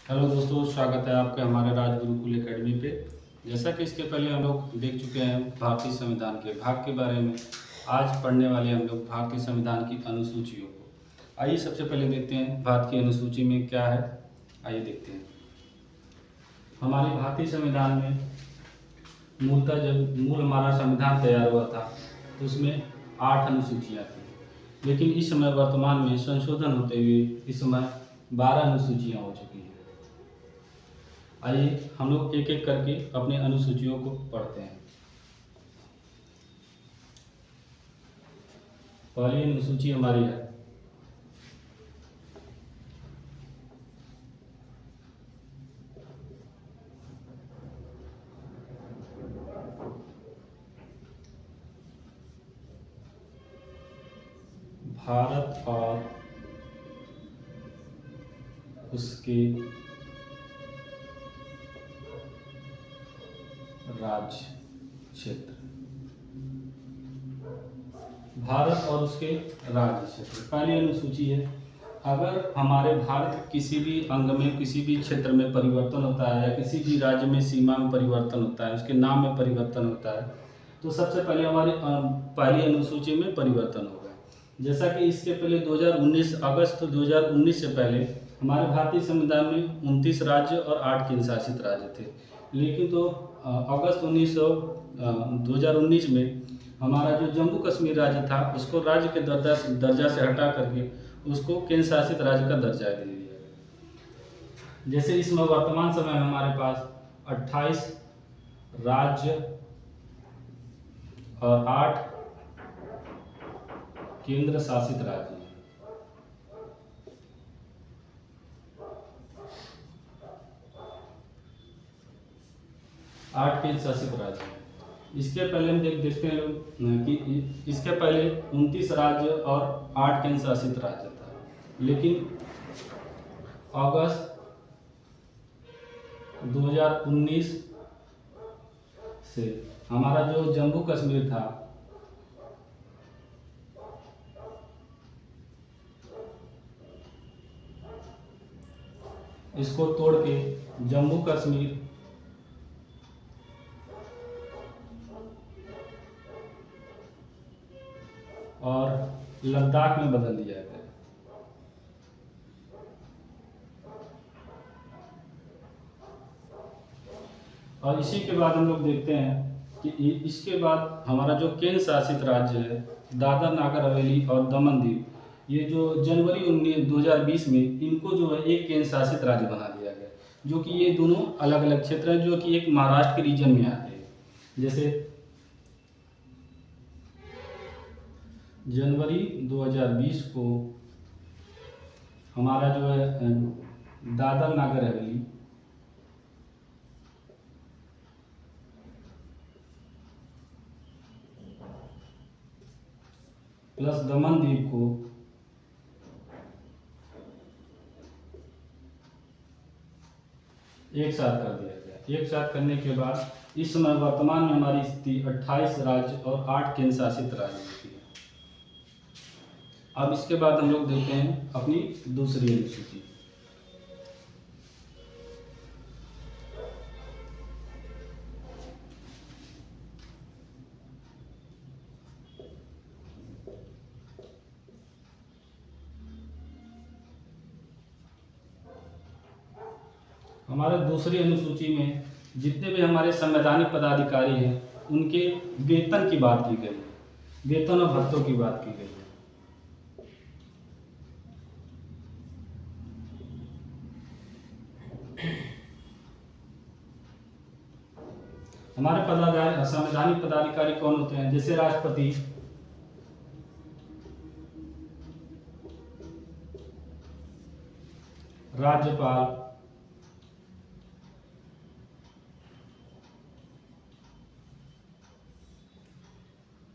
Hello दोस्तों, स्वागत है आपका हमारे राज गुरुकुल एकेडमी पे। जैसा कि इसके पहले हम लोग देख चुके हैं भारतीय संविधान के भाग के बारे में। आज पढ़ने वाले हम लोग भारतीय संविधान की अनुसूचियों को। आइए सबसे पहले देखते हैं भारत की अनुसूची में क्या है। आइए देखते हैं। हमारे भारतीय संविधान में मूलतः जब हमारा संविधान तैयार हुआ था तो उसमें 8 अनुसूचियाँ थी, लेकिन इस समय वर्तमान में संशोधन होते हुए इस समय 12 अनुसूचियाँ हो चुकी हैं। आइए हम लोग एक एक करके अपने अनुसूचियों को पढ़ते हैं। पहली अनुसूची हमारी है भारत और उसके राज्य क्षेत्र। भारत और उसके राज्य क्षेत्र पहली अनुसूची है। अगर हमारे भारत के किसी भी अंग में किसी भी क्षेत्र में परिवर्तन होता है या किसी भी राज्य में सीमा में परिवर्तन होता है, उसके नाम में परिवर्तन होता है, तो सबसे पहले हमारी पहली अनुसूची में परिवर्तन होगा। जैसा कि इसके पहले 2019 अगस्त 2019 से पहले हमारे भारतीय संविधान में 29 राज्य और 8 केंद्र शासित राज्य थे, लेकिन तो अगस्त 2019 में हमारा जो जम्मू कश्मीर राज्य था उसको राज्य के दर्जा से हटा करके उसको केंद्र शासित राज्य का दर्जा दे दिया गया। जैसे इसमें वर्तमान समय में हमारे पास 28 राज्य और 8 केंद्र शासित राज्य हैं। 8 केंद्र शासित राज्य हैं। इसके पहले हम देखते हैं लोग कि इसके पहले 29 राज्य और 8 केंद्र शासित राज्य था, लेकिन अगस्त 2019 से हमारा जो जम्मू कश्मीर था इसको तोड़ के जम्मू कश्मीर और लद्दाख में बदल दिया गया। और इसी के बाद हम लोग देखते हैं कि इसके बाद हमारा जो केंद्र शासित राज्य है दादर नागर हवेली और दमन दीव, ये जो जनवरी 2020 में इनको जो है एक केंद्र शासित राज्य बना दिया गया, जो कि ये दोनों अलग अलग क्षेत्र हैं जो कि एक महाराष्ट्र के रीजन में आते हैं। जैसे जनवरी 2020 को हमारा जो है दादर नागर हवेली प्लस दमन द्वीप को एक साथ कर दिया गया। एक साथ करने के बाद इस समय वर्तमान में हमारी स्थिति 28 राज्य और 8 केंद्र शासित राज्य की है। अब इसके बाद हम लोग देखते हैं अपनी दूसरी अनुसूची। हमारे दूसरी अनुसूची में जितने भी हमारे संवैधानिक पदाधिकारी हैं उनके वेतन की बात की गई है, वेतन और भत्तों की बात की गई है। हमारे संवैधानिक पदाधिकारी कौन होते हैं? जैसे राष्ट्रपति, राज्यपाल,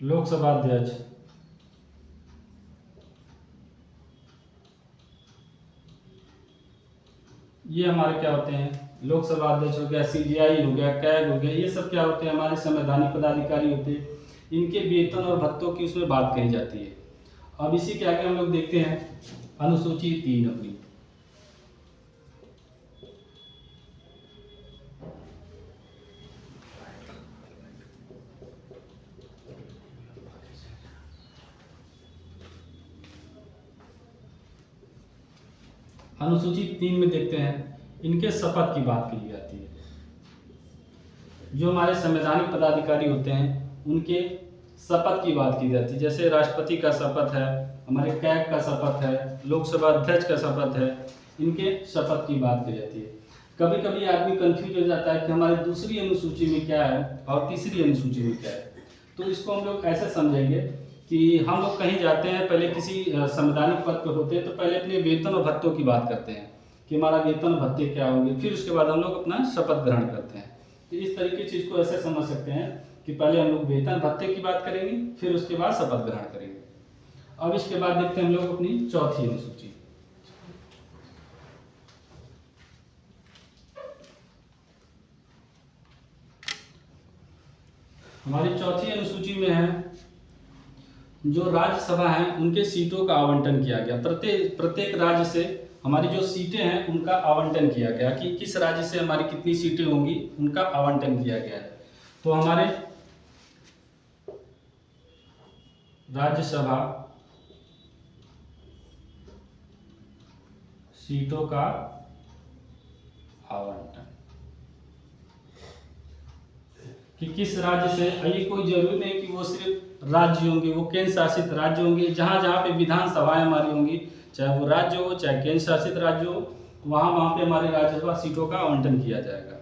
लोकसभा अध्यक्ष, ये हमारे क्या होते हैं? लोकसभा अध्यक्ष हो गया, सीजीआई हो गया, कैग हो गया, ये सब क्या होते हैं? हमारे संवैधानिक पदाधिकारी होते हैं। इनके वेतन और भत्तों की उसमें बात कही जाती है। अब इसी के आगे हम लोग देखते हैं अनुसूची 3 अपनी। अनुसूची 3 में देखते हैं, इनके शपथ की बात की जाती है। जो हमारे संवैधानिक पदाधिकारी होते हैं उनके शपथ की बात की जाती है। जैसे राष्ट्रपति का शपथ है, हमारे कैग का शपथ है, लोकसभा अध्यक्ष का शपथ है, इनके शपथ की बात की जाती है। कभी कभी आदमी कंफ्यूज हो जाता है कि हमारे दूसरी अनुसूची में क्या है और तीसरी अनुसूची में क्या है। तो इसको हम लोग ऐसे समझेंगे कि हम लोग कहीं जाते हैं, पहले किसी संवैधानिक पद पर होते हैं तो पहले अपने वेतन और भत्तों की बात करते हैं कि हमारा वेतन और भत्ते क्या होंगे, फिर उसके बाद हम लोग अपना शपथ ग्रहण करते हैं। तो इस तरीके से इसको ऐसे समझ सकते हैं कि पहले हम लोग वेतन भत्ते की बात करेंगे, फिर उसके बाद शपथ ग्रहण करेंगे। अब इसके बाद देखते हैं हम लोग अपनी चौथी अनुसूची। हमारी चौथी अनुसूची में है जो राज्यसभा है उनके सीटों का आवंटन किया गया। प्रत्येक राज्य से हमारी जो सीटें हैं उनका आवंटन किया गया कि किस राज्य से हमारी कितनी सीटें होंगी, उनका आवंटन किया गया है। तो हमारे राज्यसभा सीटों का आवंटन कि किस राज्य से, ये कोई जरूरी नहीं कि वो सिर्फ राज्य होंगे, वो केंद्र शासित राज्य होंगे। जहाँ जहाँ पे विधानसभाएं हमारी होंगी, चाहे वो राज्य हो चाहे केंद्र शासित राज्य हो, वहाँ पे हमारे राज्यसभा सीटों का आवंटन किया जाएगा।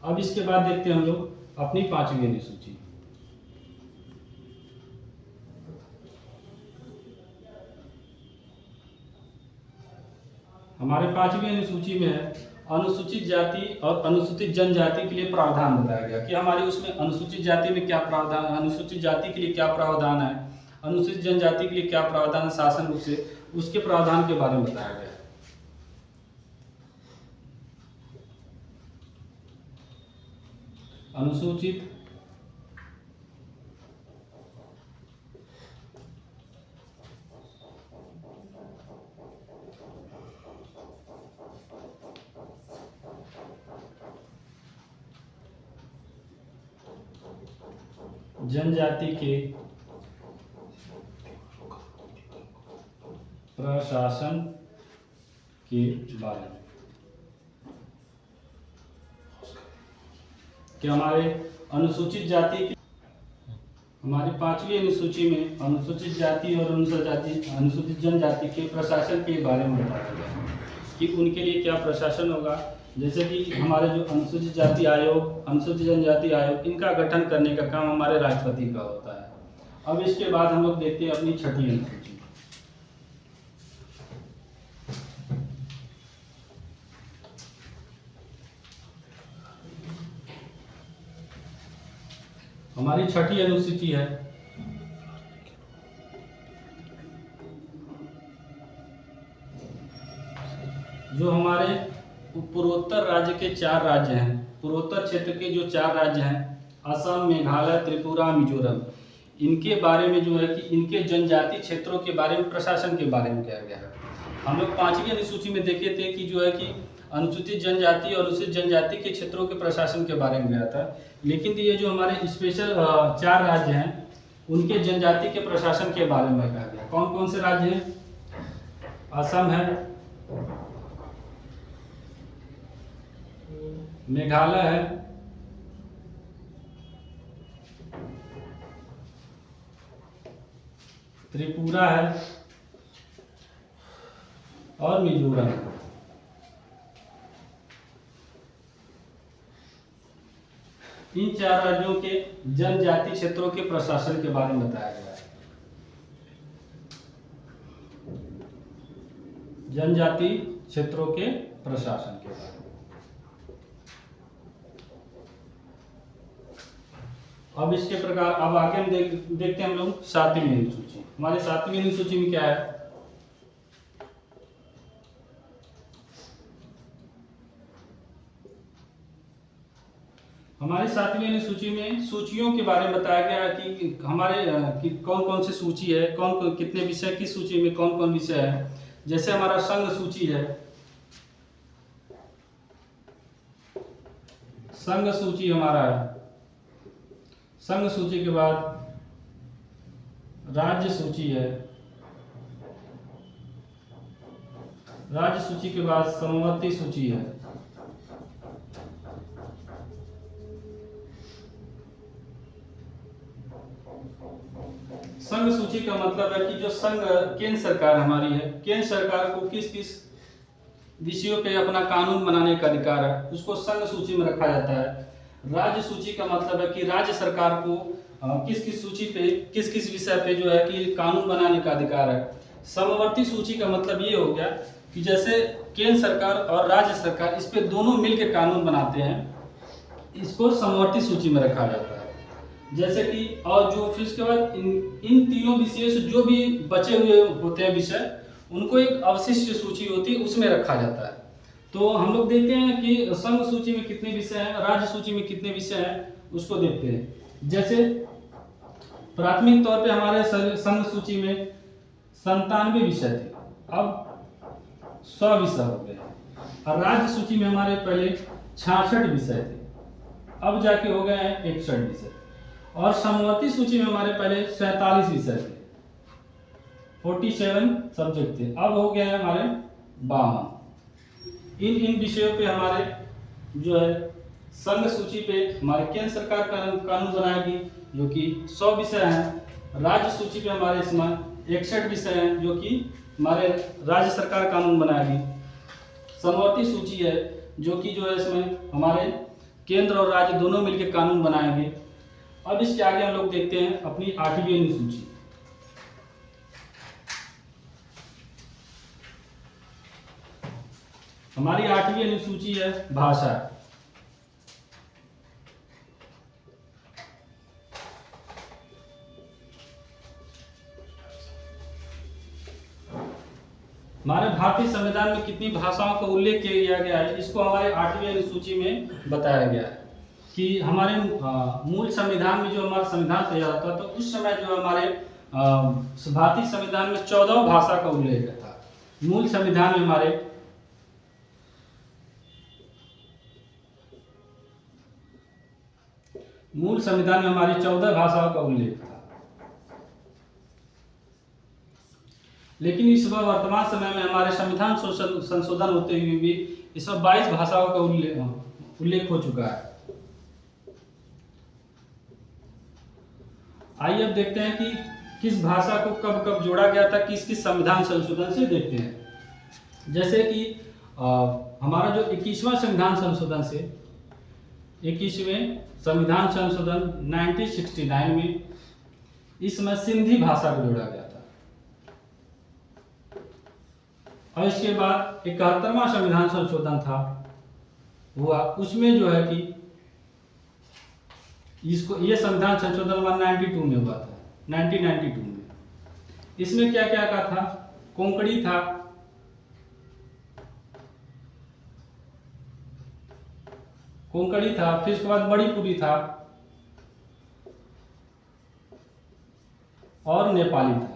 अब इसके बाद देखते हैं हम लोग अपनी पांचवी अनुसूची। हमारे पांचवी अनुसूची में है अनुसूचित जाति और अनुसूचित जनजाति के लिए प्रावधान बताया गया कि हमारी उसमें अनुसूचित जाति में क्या प्रावधान, अनुसूचित जाति के लिए क्या प्रावधान है, अनुसूचित जनजाति के लिए क्या प्रावधान है शासन रूप से, उसके प्रावधान के बारे में बताया गया। अनुसूचित जनजाति के प्रशासन के बारे में कि हमारे अनुसूचित जाति, हमारी पांचवी अनुसूची में अनुसूचित जाति और अनुसूचित जनजाति के प्रशासन के बारे में बताया गया कि उनके लिए क्या प्रशासन होगा। जैसे कि हमारे जो अनुसूचित जाति आयोग, अनुसूचित जनजाति आयोग, इनका गठन करने का काम हमारे राष्ट्रपति का होता है। अब इसके बाद हम लोग देखते हैं अपनी छठी अनुसूची। हमारी छठी अनुसूची है जो हमारे पूर्वोत्तर राज्य के 4 राज्य हैं, पूर्वोत्तर क्षेत्र के जो 4 राज्य हैं, असम, मेघालय, त्रिपुरा, मिजोरम, इनके बारे में जो है कि इनके जनजाति क्षेत्रों के बारे में, प्रशासन के बारे में किया गया है। हम लोग पांचवी अनुसूची में देखे थे कि जो है कि अनुसूचित जनजाति और अनुसूचित जनजाति के क्षेत्रों के प्रशासन के बारे में गया था, लेकिन ये जो हमारे स्पेशल 4 राज्य हैं उनके जनजाति के प्रशासन के बारे में कहा गया। कौन कौन से राज्य हैं? असम है, मेघालय है, त्रिपुरा है और मिजोरम है। इन 4 राज्यों के जनजाति क्षेत्रों के प्रशासन के बारे में बताया गया है। जनजाति क्षेत्रों के प्रशासन के बारे में। अब इसके प्रकार, अब आगे हम देखते हैं हम लोग 7वीं अनुसूची। हमारे 7वीं अनुसूची में क्या है? हमारी 7वीं अनुसूची में सूचियों के बारे में बताया गया कि हमारे कि कौन कौन सी सूची है, कौन कितने विषय की सूची में कौन कौन विषय है। जैसे हमारा संघ सूची है, संघ सूची हमारा है, संघ सूची के बाद राज्य सूची है, राज्य सूची के बाद समवर्ती सूची है। संघ सूची का मतलब है कि जो संघ केंद्र सरकार हमारी है, केंद्र सरकार को किस किस विषयों पे अपना कानून बनाने का अधिकार है, उसको संघ सूची में रखा जाता है। राज्य सूची का मतलब है कि राज्य सरकार को किस किस सूची पे किस किस विषय पे जो है कि कानून बनाने का अधिकार है। समवर्ती सूची का मतलब ये हो गया कि जैसे केंद्र सरकार और राज्य सरकार इस पे दोनों मिलकर कानून बनाते हैं, इसको समवर्ती सूची में रखा जाता है। जैसे कि और जो फिर उसके बाद इन तीनों विषयों से जो भी बचे हुए होते हैं विषय, उनको एक अवशिष्ट सूची होती है, उसमें रखा जाता है। तो हम लोग देखते हैं कि संघ सूची में कितने विषय हैं, राज्य सूची में कितने विषय हैं, उसको देखते हैं। जैसे प्राथमिक तौर पे हमारे संघ सूची में 97 विषय थे, अब 100 विषय हो गए। और राज्य सूची में हमारे पहले 66 विषय थे, अब जाके हो गए हैं 61 विषय। और समवर्ती सूची में हमारे पहले 47 विषय थे, 47 सब्जेक्ट थे, अब हो गया है हमारे 52। इन विषयों पे हमारे जो है संघ सूची पे हमारे केंद्र सरकार कानून बनाएगी, जो कि 100 विषय हैं। राज्य सूची पे हमारे इसमें 61 विषय हैं, जो कि हमारे राज्य सरकार कानून बनाएगी। समवर्ती सूची है जो कि जो है इसमें हमारे केंद्र और राज्य दोनों मिलकर कानून बनाएंगे। अब इसके आगे हम लोग देखते हैं अपनी 8वीं अनुसूची। हमारी 8वीं अनुसूची है भाषा। हमारे भारतीय संविधान में कितनी भाषाओं का उल्लेख किया गया है, इसको हमारे 8वीं अनुसूची में बताया गया है कि हमारे मूल संविधान में जो हमारा संविधान तैयार होता तो उस समय जो हमारे भारतीय संविधान में 14 भाषा का उल्लेख था। मूल संविधान में हमारे मूल संविधान में हमारी 14 भाषाओं का उल्लेख था, लेकिन इस बार वर्तमान समय में हमारे संविधान संशोधन होते हुए भी इस बार 22 भाषाओं का उल्लेख हो चुका है। आइए अब देखते हैं कि किस भाषा को कब कब जोड़ा गया था, किस किस संविधान संशोधन से देखते हैं। जैसे कि हमारा जो 21वां संविधान संशोधन से 21वें संविधान संशोधन 1969 में इसमें सिंधी भाषा को जोड़ा गया था। और इसके बाद 71वां संविधान संशोधन था हुआ, उसमें जो है कि इसको ये संविधान संशोधन 192 में हुआ था, 1992 में। इसमें क्या क्या का था, कोंकणी था, फिर उसके बाद मणिपुरी था और नेपाली था।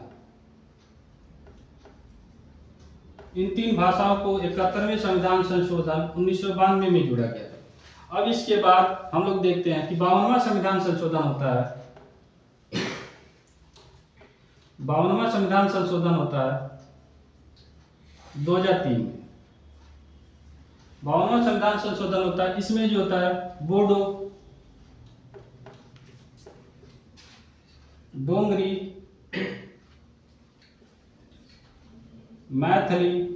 इन 3 भाषाओं को 71वें संविधान संशोधन 1992 में जोड़ा गया। अब इसके बाद हम लोग देखते हैं कि 52वां संविधान संशोधन होता है। 52वां संविधान संशोधन होता है 2003 में। 52वां संविधान संशोधन होता है, इसमें जो होता है बोडो, डोंगरी, मैथिली,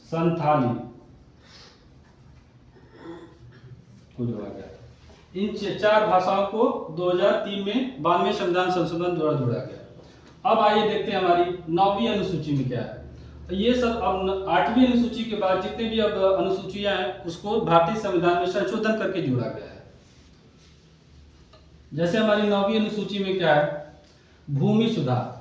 संथाली को जोड़ा गया। इन 4 भाषाओं को 2003 में 92वें संविधान संशोधन द्वारा जोड़ा गया। अब आइए देखते हैं हमारी 9वीं अनुसूची में क्या है। ये सब अब 8वीं अनुसूची के बाद जितने भी अब अनुसूचियां हैं उसको भारतीय संविधान में संशोधन करके जोड़ा गया है। जैसे हमारी 9वीं अनुसूची में क्या है, भूमि सुधार।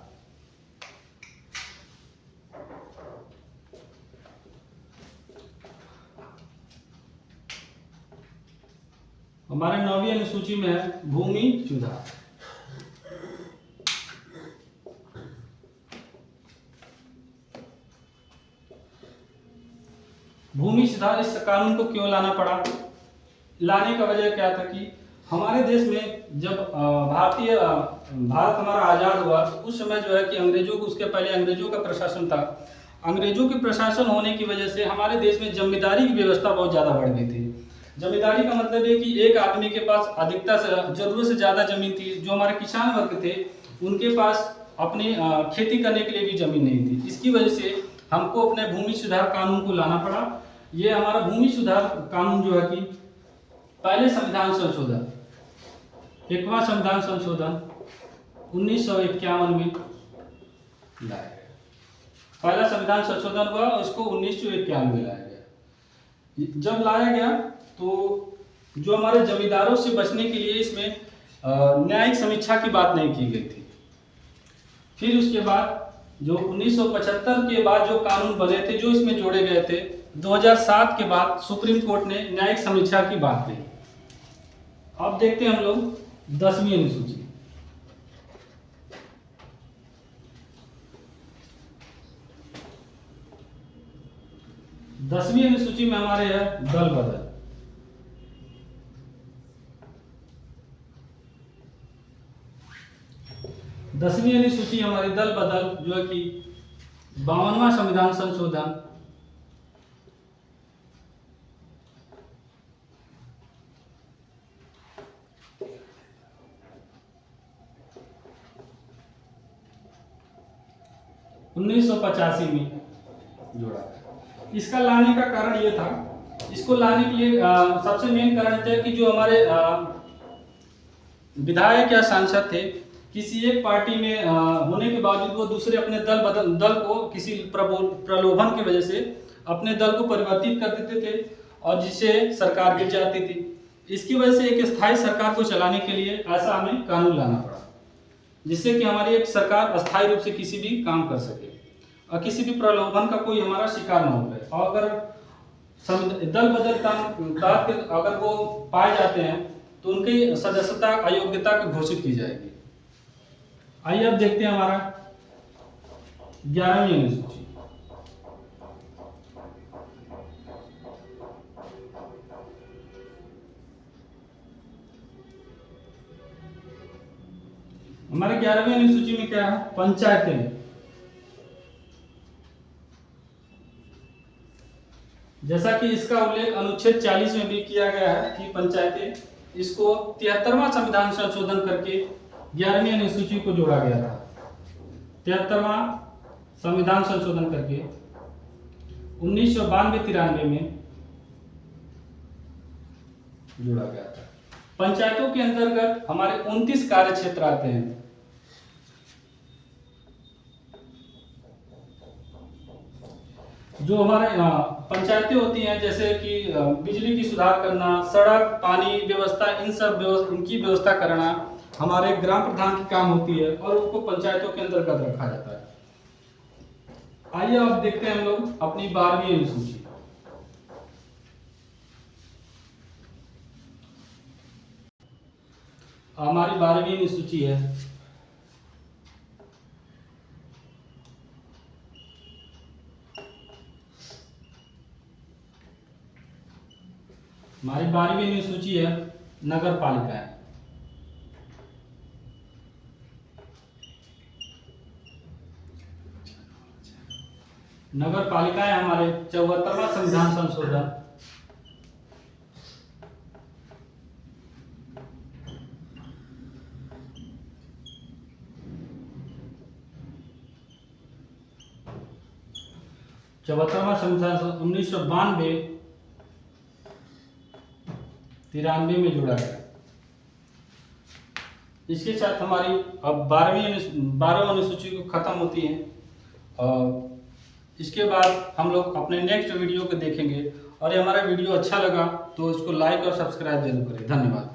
हमारे 9वीं अनुसूची में है भूमि सुधार। भूमि सुधार इस कानून को क्यों लाना पड़ा? लाने का वजह क्या था कि हमारे देश में जब भारत हमारा आज़ाद हुआ तो उस समय जो है कि अंग्रेजों को, उसके पहले अंग्रेजों का प्रशासन था। अंग्रेजों के प्रशासन होने की वजह से हमारे देश में जमींदारी की व्यवस्था बहुत ज़्यादा बढ़ गई थी। जमींदारी का मतलब है कि एक आदमी के पास अधिकता से, जरूरत से ज़्यादा ज़मीन थी। जो हमारे किसान वर्ग थे उनके पास अपनी खेती करने के लिए भी ज़मीन नहीं थी। इसकी वजह से हमको अपने भूमि सुधार कानून को लाना पड़ा। ये हमारा भूमि सुधार कानून जो है कि पहले संविधान संशोधन, 1वां संविधान संशोधन 1951 में लाया गया। पहला संविधान संशोधन हुआ और इसको 1951 में लाया गया। जब लाया गया तो जो हमारे जमींदारों से बचने के लिए इसमें न्यायिक समीक्षा की बात नहीं की गई थी। फिर उसके बाद जो 1975 के बाद जो कानून बने थे, जो इसमें जोड़े गए थे, 2007 के बाद सुप्रीम कोर्ट ने न्यायिक समीक्षा की बात कही। अब देखते हैं हम लोग 10वीं अनुसूची। 10वीं अनुसूची में हमारे है दल बदल। दसवीं अनुसूची हमारी दल बदल जो है कि 52वां संविधान संशोधन, उन्नीस सौ 85 में जोड़ा। इसका लाने का कारण ये था, इसको लाने के लिए सबसे मेन कारण था कि जो हमारे विधायक या सांसद थे, किसी एक पार्टी में होने के बावजूद वो दूसरे अपने दल को किसी प्रलोभन की वजह से अपने दल को परिवर्तित कर देते थे और जिससे सरकार गिर जाती थी। इसकी वजह से एक स्थायी सरकार को चलाने के लिए ऐसा हमें कानून लाना पड़ा, जिससे कि हमारी एक सरकार अस्थायी रूप से किसी भी काम कर सके और किसी भी प्रलोभन का कोई हमारा शिकार न हो पाए। और अगर दल बदल अगर वो पाए जाते हैं तो उनकी सदस्यता अयोग्यता घोषित की जाएगी। आइए अब देखते हैं हमारा 11वीं अनुसूची। हमारे 11वीं अनुसूची में क्या है? पंचायतें। जैसा कि इसका उल्लेख अनुच्छेद 40 में भी किया गया है कि पंचायतें, इसको 73वां संविधान संशोधन करके 11वीं अनुसूची को जोड़ा गया था। 73वां संविधान संशोधन करके 1992-93 में जोड़ा गया था। पंचायतों के अंतर्गत हमारे 29 कार्य क्षेत्र आते हैं। जो हमारे पंचायतें होती हैं, जैसे कि बिजली की सुधार करना, सड़क, पानी व्यवस्था, इन सब इनकी व्यवस्था करना हमारे ग्राम प्रधान की काम होती है और उनको पंचायतों के अंतर्गत रखा जाता है। आइए अब देखते हैं हम लोग अपनी 12वीं अनुसूची। हमारी 12वीं अनुसूची है नगर पालिकाएं। नगर पालिकाएं हमारे 74वां संविधान संशोधन, चौहत्तरवां संविधान 1992-93 में जुड़ा गया। इसके साथ हमारी अब 12वीं अनुसूची को खत्म होती है और इसके बाद हम लोग अपने नेक्स्ट वीडियो को देखेंगे। और ये हमारा वीडियो अच्छा लगा तो इसको लाइक और सब्सक्राइब जरूर करें। धन्यवाद।